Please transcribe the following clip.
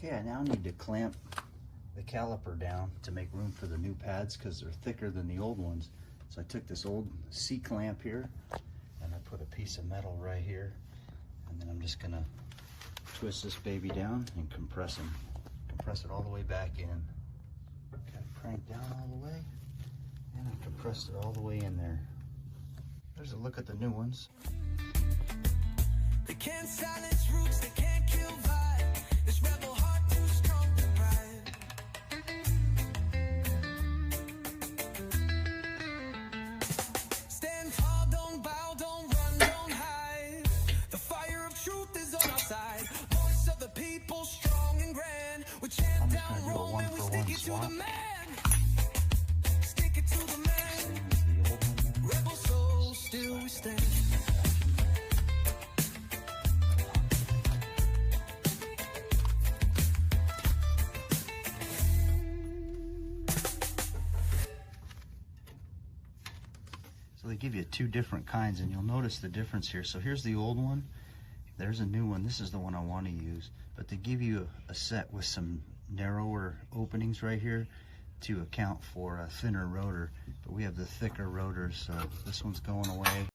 Okay, I now need to clamp the caliper down to make room for the new pads because they're thicker than the old ones. So I took this old C-clamp here and I put a piece of metal right here, and then I'm just gonna twist this baby down and compress it all the way back in. Kind of crank down all the way, and I compressed it all the way in there. There's a look at the new ones. They can't silence roots, they can't kill vibe. This rebel heart too strong to pride. Stand tall, don't bow, don't run, don't hide. The fire of truth is on our side. Voice of the people, strong and grand. We chant down Rome and we stick it to the man. Stick it to the man. Rebel soul, still we stand. So they give you two different kinds, and you'll notice the difference here. So here's the old one, there's a new one. This is the one I want to use, but they give you a set with some narrower openings right here to account for a thinner rotor, but we have the thicker rotors, so this one's going away.